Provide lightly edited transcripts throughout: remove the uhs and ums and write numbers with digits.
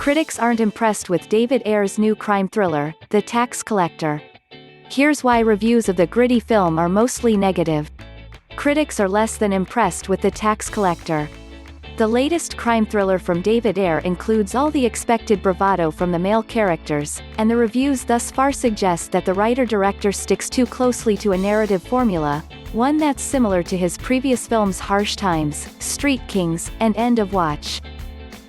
Critics aren't impressed with David Ayer's new crime thriller, The Tax Collector. Here's why reviews of the gritty film are mostly negative. Critics are less than impressed with The Tax Collector. The latest crime thriller from David Ayer includes all the expected bravado from the male characters, and the reviews thus far suggest that the writer-director sticks too closely to a narrative formula, one that's similar to his previous films Harsh Times, Street Kings, and End of Watch.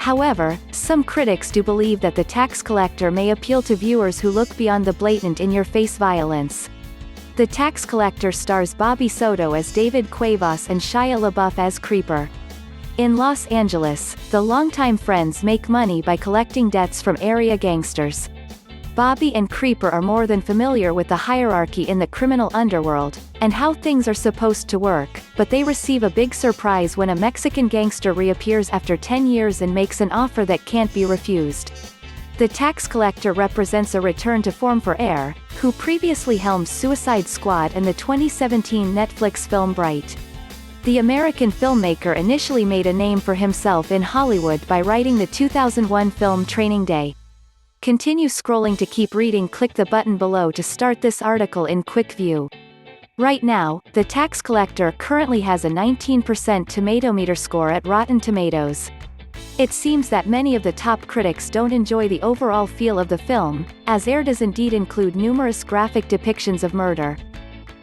However, some critics do believe that The Tax Collector may appeal to viewers who look beyond the blatant in-your-face violence. The Tax Collector stars Bobby Soto as David Cuevas and Shia LaBeouf as Creeper. In Los Angeles, the longtime friends make money by collecting debts from area gangsters. Bobby and Creeper are more than familiar with the hierarchy in the criminal underworld, and how things are supposed to work, but they receive a big surprise when a Mexican gangster reappears after 10 years and makes an offer that can't be refused. The Tax Collector represents a return to form for Ayer, who previously helmed Suicide Squad and the 2017 Netflix film Bright. The American filmmaker initially made a name for himself in Hollywood by writing the 2001 film Training Day. Continue scrolling to keep reading. Click the button below to start this article in quick view. Right now, The Tax Collector currently has a 19% Tomatometer score at Rotten Tomatoes. It seems that many of the top critics don't enjoy the overall feel of the film, as Ayer does indeed include numerous graphic depictions of murder.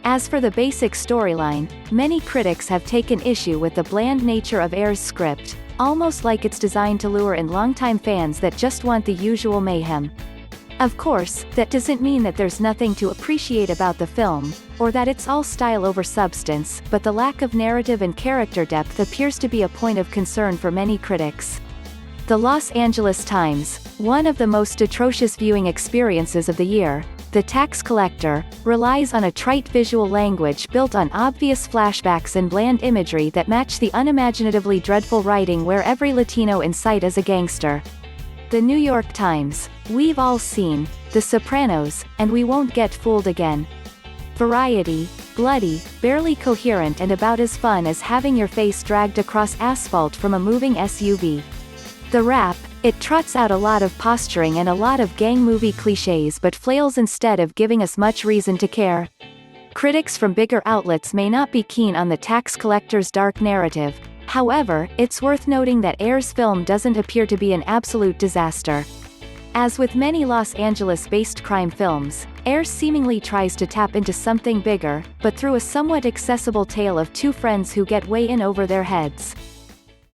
As for the basic storyline, many critics have taken issue with the bland nature of Ayer's script, almost like it's designed to lure in longtime fans that just want the usual mayhem. Of course, that doesn't mean that there's nothing to appreciate about the film, or that it's all style over substance, but the lack of narrative and character depth appears to be a point of concern for many critics. The Los Angeles Times, one of the most atrocious viewing experiences of the year, The Tax Collector, relies on a trite visual language built on obvious flashbacks and bland imagery that match the unimaginatively dreadful writing where every Latino in sight is a gangster. The New York Times, we've all seen The Sopranos, and we won't get fooled again. Variety, bloody, barely coherent and about as fun as having your face dragged across asphalt from a moving SUV. The Wrap, it trots out a lot of posturing and a lot of gang movie clichés but flails instead of giving us much reason to care. Critics from bigger outlets may not be keen on The Tax Collector's dark narrative, however, it's worth noting that Ayer's film doesn't appear to be an absolute disaster. As with many Los Angeles-based crime films, Ayer seemingly tries to tap into something bigger, but through a somewhat accessible tale of two friends who get way in over their heads.